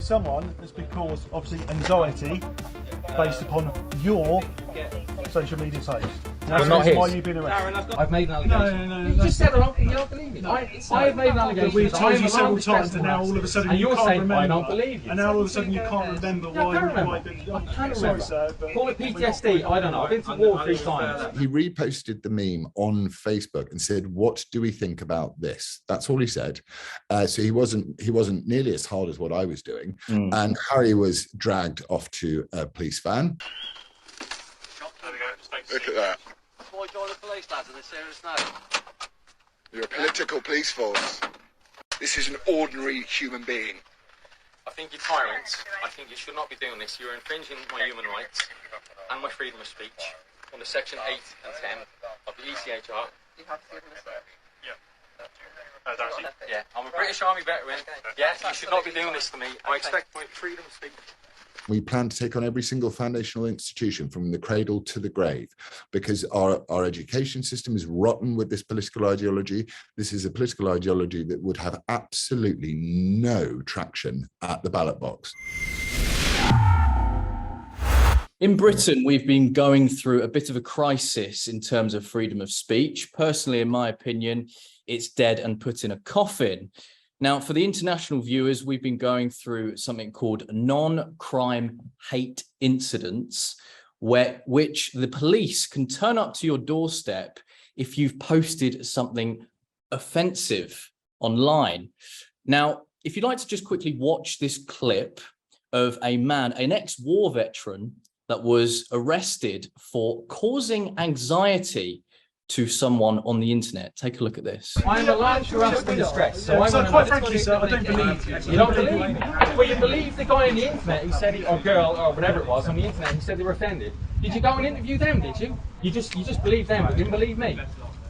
someone that's been caused, obviously, anxiety based upon your social media post. That's not his. Why you've been arrested. I've made an allegation. No. You just said you don't believe me. I've made an allegation. We've told you several times, and now all of a sudden you can't remember. I don't believe you. And now all of a sudden you can't remember why. I can't remember. Sir, but call it PTSD. I don't know. I've been to war 3 times. He reposted the meme on Facebook and said, "What do we think about this?" That's all he said. So he wasn't nearly as hard as what I was doing. And Harry was dragged off to a police van. Look at that. Why join the police, lads, in a serious note? You're a political police force. This is an ordinary human being. I think you're tyrants. I think you should not be doing this. You're infringing my human rights and my freedom of speech under Section 8 and 10 of the ECHR. You have to give them a sec. Yeah, I'm a British Army veteran. Yeah, you should not be doing this to me. I expect my freedom of speech. We plan to take on every single foundational institution from the cradle to the grave, because our education system is rotten with this political ideology. This is a political ideology that would have absolutely no traction at the ballot box. In Britain, we've been going through a bit of a crisis in terms of freedom of speech. Personally, in my opinion, it's dead and put in a coffin. Now, for the international viewers, we've been going through something called non-crime hate incidents, which the police can turn up to your doorstep if you've posted something offensive online. Now, if you'd like to just quickly watch this clip of a man, an ex-war veteran, that was arrested for causing anxiety to someone on the internet. Take a look at this. I am allowed to harass and distress. So quite frankly, sir, I don't believe you. You don't believe me? Well, you believe the guy on the internet who said, or girl, or whatever it was on the internet who said they were offended. Did you go and interview them, did you? You just believe them, but didn't believe me?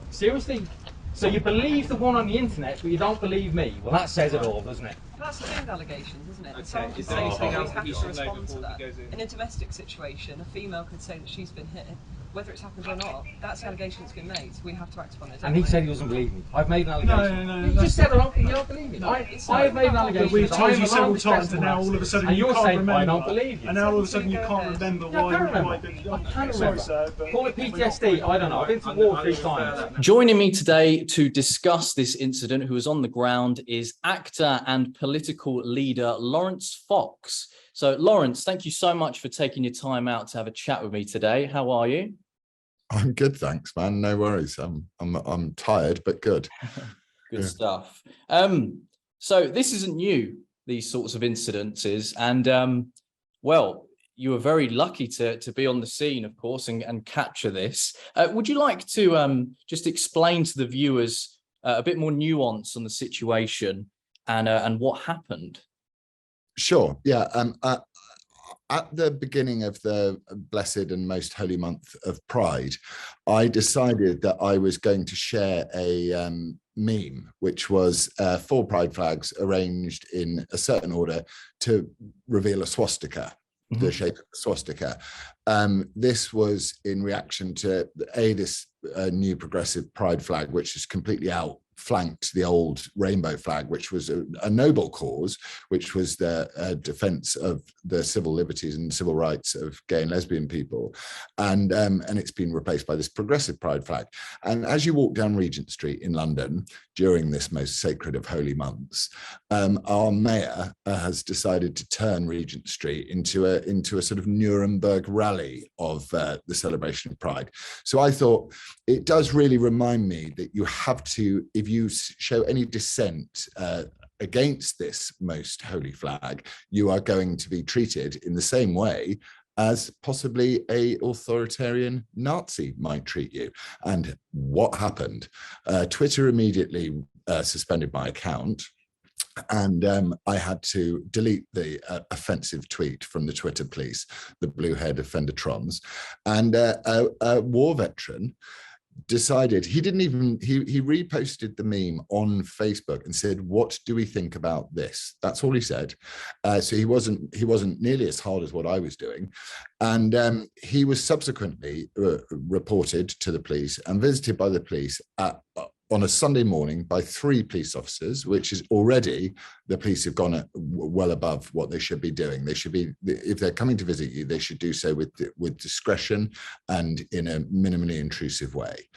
Seriously? So you believe the one on the internet, but you don't believe me? Well, that says it all, doesn't it? That's the thing with allegations, isn't it? Okay. Someone could Is say there anything something, else we that have you to should know respond to before that. he goes in? In a domestic situation, a female could say that she's been hit. Whether it's happened or not, that's the allegation that's been made. We have to act upon it. And he said he doesn't believe me. I've made an allegation. No. You just said you don't believe me. I've made an allegation. We've told you several times, and now all of a sudden you can't remember. I don't believe you. And now all of a sudden you can't remember why. I can't remember. Sir, but call it PTSD. I don't know. I've been to war 3 times. Joining me today to discuss this incident, who was on the ground, is actor and political leader Laurence Fox. So, Laurence, thank you so much for taking your time out to have a chat with me today. How are you? I'm good, thanks, man. No worries. I'm tired, but good. Good stuff. So this isn't new, these sorts of incidences, and well, you were very lucky to be on the scene, of course, and capture this. Would you like to just explain to the viewers a bit more nuance on the situation and what happened? Sure. Yeah. At the beginning of the blessed and most holy month of Pride, I decided that I was going to share a meme, which was 4 pride flags arranged in a certain order to reveal a swastika, the shape of a swastika. This was in reaction to this new progressive pride flag, which is completely outflanked the old rainbow flag, which was a noble cause, which was the defense of the civil liberties and civil rights of gay and lesbian people, and it's been replaced by this progressive pride flag. And as you walk down Regent Street in London during this most sacred of holy months, our mayor has decided to turn Regent Street into a sort of Nuremberg rally of the celebration of Pride. So I thought it does really remind me that you have to, if you show any dissent against this most holy flag, you are going to be treated in the same way as possibly a authoritarian Nazi might treat you. And what happened? Twitter immediately suspended my account, and I had to delete the offensive tweet from the Twitter police, the blue-haired offendertrons. And a war veteran decided, he reposted the meme on Facebook and said, "What do we think about this?" That's all he said. So he wasn't nearly as hard as what I was doing. And he was subsequently reported to the police and visited by the police at on a Sunday morning by 3 police officers, which is already, the police have gone well above what they should be doing. They should be, if they're coming to visit you, they should do so with discretion and in a minimally intrusive way.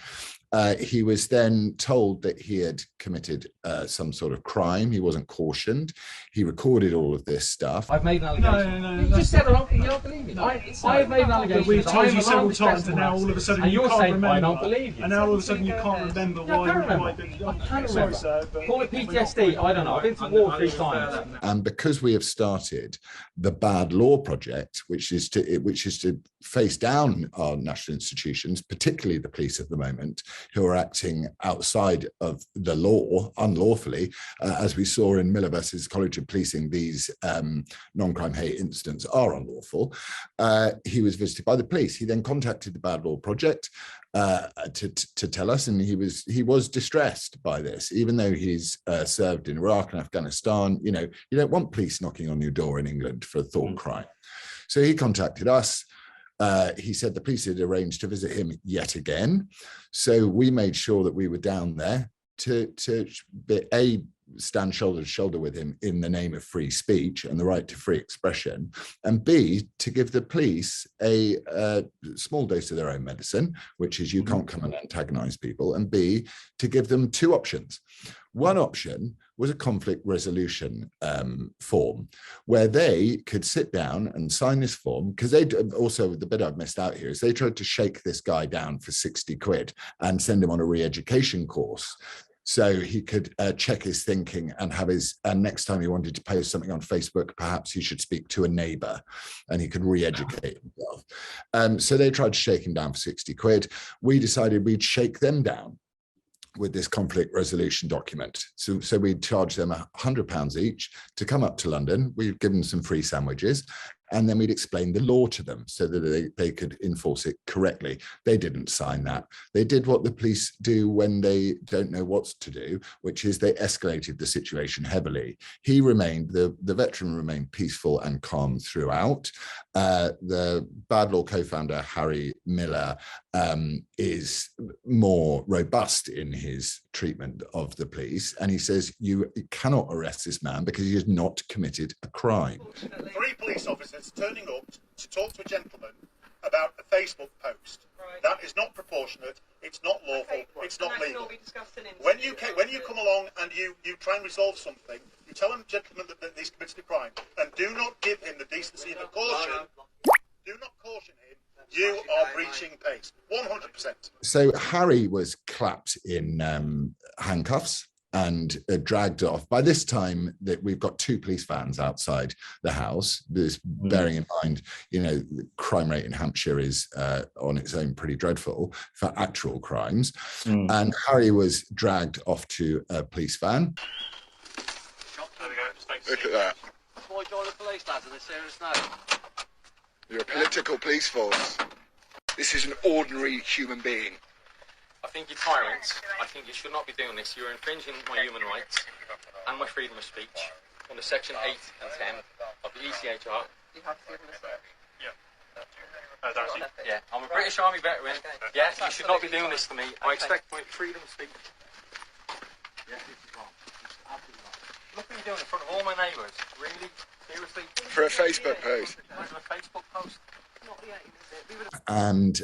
He was then told that he had committed some sort of crime. He wasn't cautioned. He recorded all of this stuff. I've made an allegation. No, you just said you don't believe me. I've made an allegation. We've told you several times, and now all of a sudden you can't remember. I don't believe you. And now all of a sudden you can't remember why. I can't remember. Sir, Call it PTSD. I don't know. I've been to war 3 times. And because we have started the Bad Law Project, which is to face down our national institutions, particularly the police at the moment, who are acting outside of the law unlawfully, as we saw in Miller versus College of Policing, these non-crime hate incidents are unlawful. He was visited by the police. He then contacted the Bad Law Project to tell us, and he was distressed by this, even though he's served in Iraq and Afghanistan. You know, you don't want police knocking on your door in England for a thought crime. So he contacted us. He said the police had arranged to visit him yet again. So we made sure that we were down there to stand shoulder to shoulder with him in the name of free speech and the right to free expression, and B, to give the police a small dose of their own medicine, which is you can't come and antagonize people, and B, to give them 2 options. One option was a conflict resolution form where they could sit down and sign this form, because they also, the bit I've missed out here is they tried to shake this guy down for 60 quid and send him on a re-education course, so he could check his thinking and have and next time he wanted to post something on Facebook, perhaps he should speak to a neighbor and he could re-educate himself. So they tried to shake him down for 60 quid. We decided we'd shake them down with this conflict resolution document. So we'd charge them £100 each to come up to London. We'd give them some free sandwiches, and then we'd explain the law to them so that they could enforce it correctly. They didn't sign that. They did what the police do when they don't know what to do, which is they escalated the situation heavily. The veteran remained peaceful and calm throughout. The Bad Law co-founder, Harry Miller, is more robust in his treatment of the police. And he says, you cannot arrest this man because he has not committed a crime. 3 police officers turning up to talk to a gentleman about a Facebook post. Right. That is not proportionate, it's not lawful, it's not legal. When you come along and you try and resolve something, you tell a gentleman that he's committed a crime, and do not give him the decency of a caution. Do not caution him. You are breaching pace, 100%. So Harry was clapped in handcuffs and dragged off. By this time, that we've got 2 police vans outside the house. This, bearing in mind, you know, the crime rate in Hampshire is on its own pretty dreadful for actual crimes. And Harry was dragged off to a police van. Look at that. Why join the police lads in this serious now? You're a political police force. This is an ordinary human being. I think you're tyrants. I think you should not be doing this. You're infringing my human rights and my freedom of speech under Section 8 and 10 of the ECHR. You have to give them a search. Yeah, I'm a British Army veteran. Yes, you should not be doing this to me. I expect my freedom of speech. Yes, this is wrong. This is absolutely wrong. Look what you're doing in front of all my neighbours. Really? Seriously? For a Facebook post. For a Facebook post? And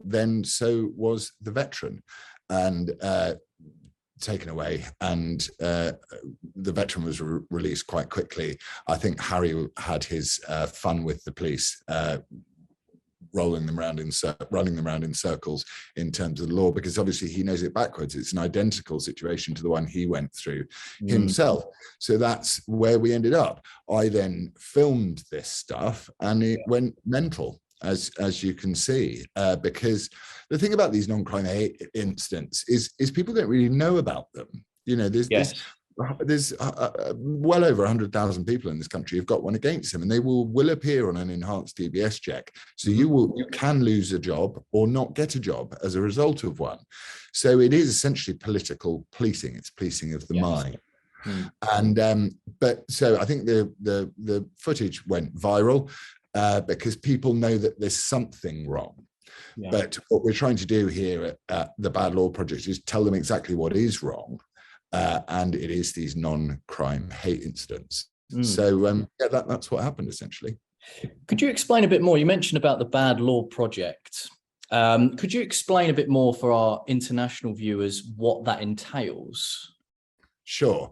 then so was the veteran, and taken away, and the veteran was released quite quickly. I think Harry had his fun with the police, running them around in circles in terms of the law, because obviously he knows it backwards. It's an identical situation to the one he went through himself. So that's where we ended up. I then filmed this stuff and it went mental, as you can see, because the thing about these non-crime hate incidents is people don't really know about them. You know, there's well over 100,000 people in this country who've got one against them, and they will appear on an enhanced DBS check. So you can lose a job or not get a job as a result of one. So it is essentially political policing. It's policing of the mind. And but so I think the footage went viral because people know that there's something wrong. Yeah. But what we're trying to do here at the Bad Law Project is tell them exactly what is wrong. And it is these non-crime hate incidents. So yeah, that's what happened essentially. Could you explain a bit more? You mentioned about the Bad Law Project. Could you explain a bit more for our international viewers what that entails? Sure.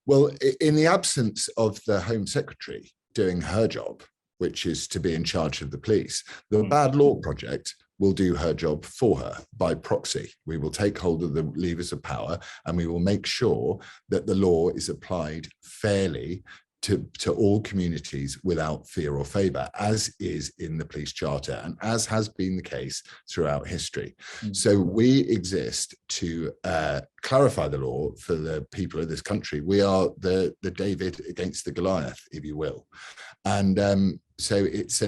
Well, in the absence of the Home Secretary doing her job, which is to be in charge of the police, the Bad Law Project will do her job for her by proxy. We will take hold of the levers of power and we will make sure that the law is applied fairly to all communities without fear or favour, as is in the police charter and as has been the case throughout history. So we exist to clarify the law for the people of this country. We are the David against the Goliath, if you will. And so it's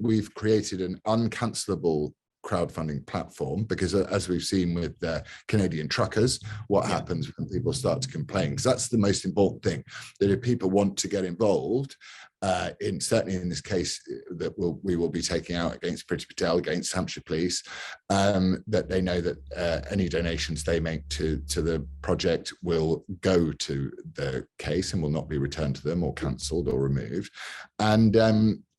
we've created an uncancelable crowdfunding platform, because as we've seen with Canadian truckers, what happens when people start to complain, because that's the most important thing, that if people want to get involved, certainly in this case that we will be taking out against Priti Patel, against Hampshire Police, that they know that any donations they make to the project will go to the case and will not be returned to them or cancelled or removed. And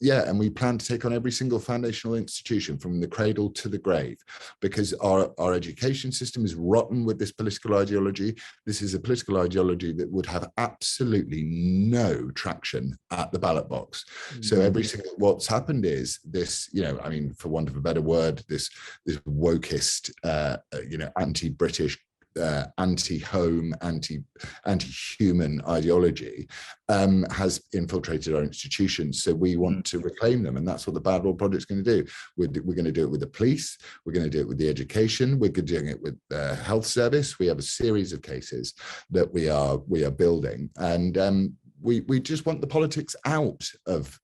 and we plan to take on every single foundational institution from the cradle to the grave, because our education system is rotten with this political ideology. This is a political ideology that would have absolutely no traction at the ballot box. So every single, what's happened is this, I mean, for want of a better word, this wokist, anti-British, anti-home, anti-human ideology has infiltrated our institutions. So we want to reclaim them, and that's what the Bad Law Project is going to do. We're going to do it with the police, we're going to do it with the education, we're doing it with the health service. We have a series of cases that we are building, and we just want the politics out of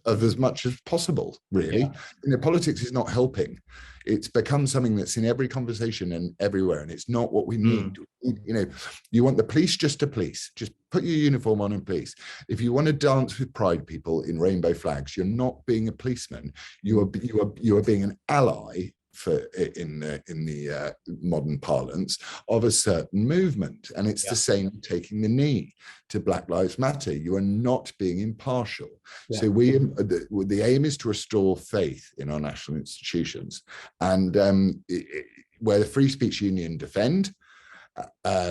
as much as possible, really. Politics is not helping. It's become something that's in every conversation and everywhere, and it's not what we need. You want the police just to police. Just put your uniform on and police. If you want to dance with pride people in rainbow flags, you're not being a policeman. You are being an ally, in the modern parlance, of a certain movement. And it's the same taking the knee to Black Lives Matter. You are not being impartial. So the aim is to restore faith in our national institutions, and where the Free Speech Union defend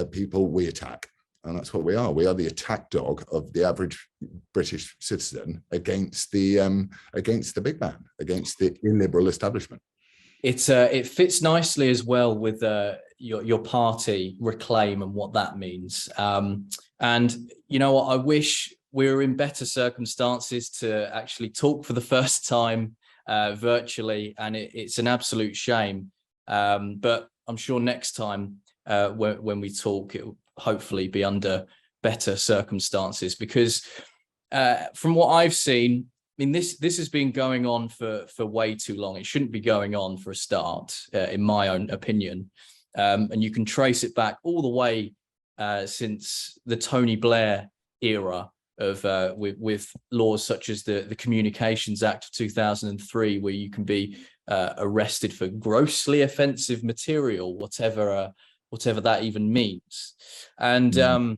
people, we attack. And that's what we are. We are the attack dog of the average British citizen against the big man, against the illiberal establishment. It fits nicely as well with your party, Reclaim, and what that means. And you know what? I wish we were in better circumstances to actually talk for the first time virtually, and it's an absolute shame. But I'm sure next time when we talk, it will hopefully be under better circumstances, because from what I've seen, I mean, this has been going on for way too long. It shouldn't be going on, for a start, in my own opinion. And you can trace it back all the way since the Tony Blair era of with laws such as the Communications Act of 2003, where you can be arrested for grossly offensive material, whatever that even means. And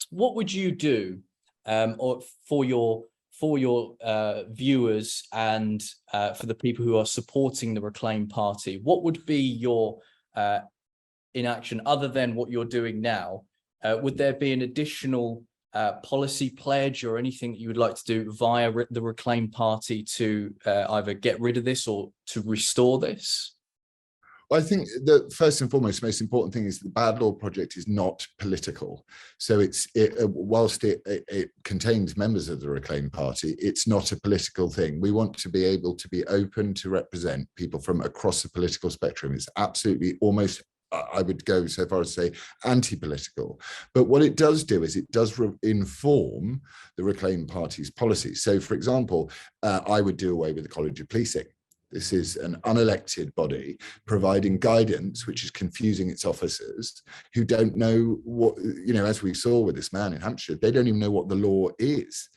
what would you do or for your viewers and for the people who are supporting the Reclaim Party? What would be your inaction other than what you're doing now? Would there be an additional policy pledge or anything that you would like to do via the Reclaim Party to either get rid of this or to restore this? Well, I think the first and foremost, most important thing is the Bad Law Project is not political. So whilst it contains members of the Reclaim Party, it's not a political thing. We want to be able to be open to represent people from across the political spectrum. It's absolutely, almost, I would go so far as to say, anti-political. But what it does do is it does inform the Reclaim Party's policies. So, for example, I would do away with the College of Policing. This is an unelected body providing guidance, which is confusing its officers who don't know what, as we saw with this man in Hampshire, they don't even know what the law is,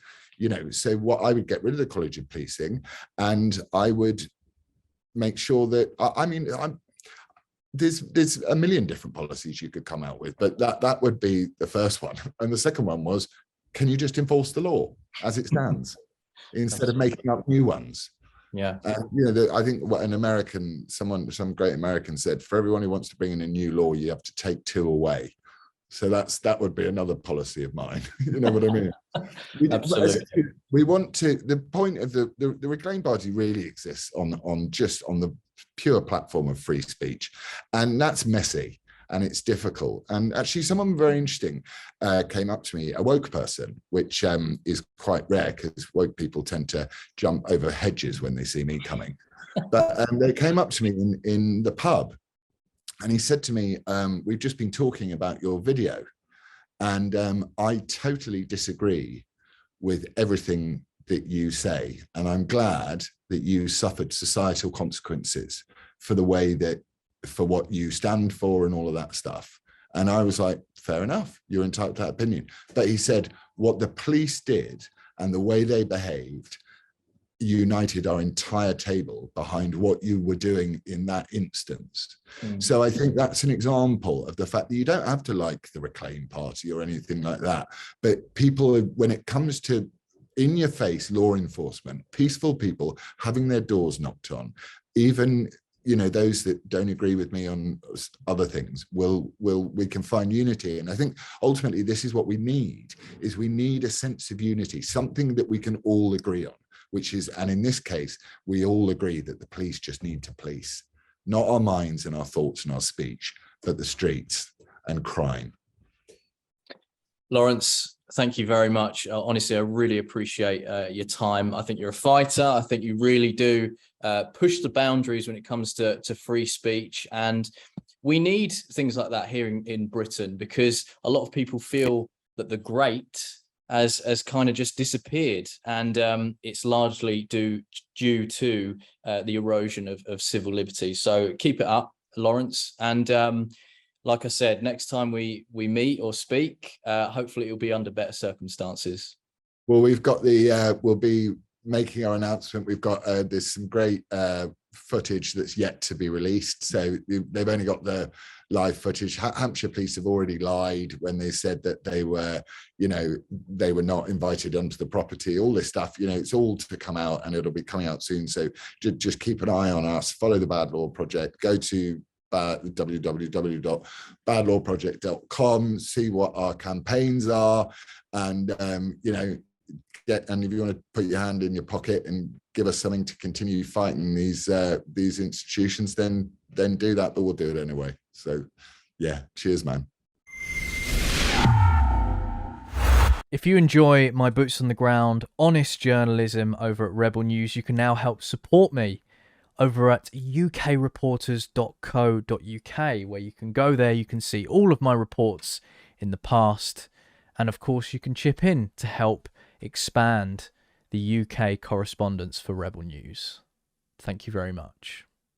So what I would get rid of the College of Policing, and I would make sure that I mean, there's a million different policies you could come out with, but that would be the first one. And the second one was, can you just enforce the law as it stands instead of making up new ones? Yeah. You know, I think what some great American said, for everyone who wants to bring in a new law, you have to take two away. So that would be another policy of mine. You know what I mean? Absolutely. We want to, the point of the Reclaim Party really exists on the pure platform of free speech. And that's messy and it's difficult. And actually someone very interesting came up to me, a woke person, which is quite rare because woke people tend to jump over hedges when they see me coming. But they came up to me in the pub. And he said to me, we've just been talking about your video, and I totally disagree with everything that you say. And I'm glad that you suffered societal consequences for what you stand for and all of that stuff. And I was like, fair enough, you're entitled to that opinion. But he said, what the police did and the way they behaved united our entire table behind what you were doing in that instance. So I think that's an example of the fact that you don't have to like the Reclaim Party or anything like that, but people, when it comes to in your face law enforcement, peaceful people having their doors knocked on, even, you know, those that don't agree with me on other things, we can find unity. And I think ultimately this is what we need, is we need a sense of unity, something that we can all agree on, which is, and in this case, we all agree that the police just need to police, not our minds and our thoughts and our speech, but the streets and crime. Laurence, thank you very much. Honestly, I really appreciate your time. I think you're a fighter. I think you really do push the boundaries when it comes to free speech. And we need things like that here in Britain, because a lot of people feel that the great has kind of just disappeared, and it's largely due to the erosion of civil liberties. So keep it up, Laurence. And like I said, next time we meet or speak, hopefully it'll be under better circumstances. Well, we've got we'll be making our announcement. We've got there's some great footage that's yet to be released. So they've only got the live footage. Hampshire police have already lied when they said that they were, you know, they were not invited onto the property. All this stuff, you know, it's all to come out, and it'll be coming out soon. So just keep an eye on us. Follow the Bad Law Project. Go to www.badlawproject.com, see what our campaigns are, and you know, and if you want to put your hand in your pocket and give us something to continue fighting these institutions, then do that, but we'll do it anyway. So yeah, cheers, man. If you enjoy my boots on the ground, honest journalism over at Rebel News, you can now help support me over at ukreporters.co.uk, where you can go there, you can see all of my reports in the past, and of course you can chip in to help expand the UK correspondence for Rebel News. Thank you very much.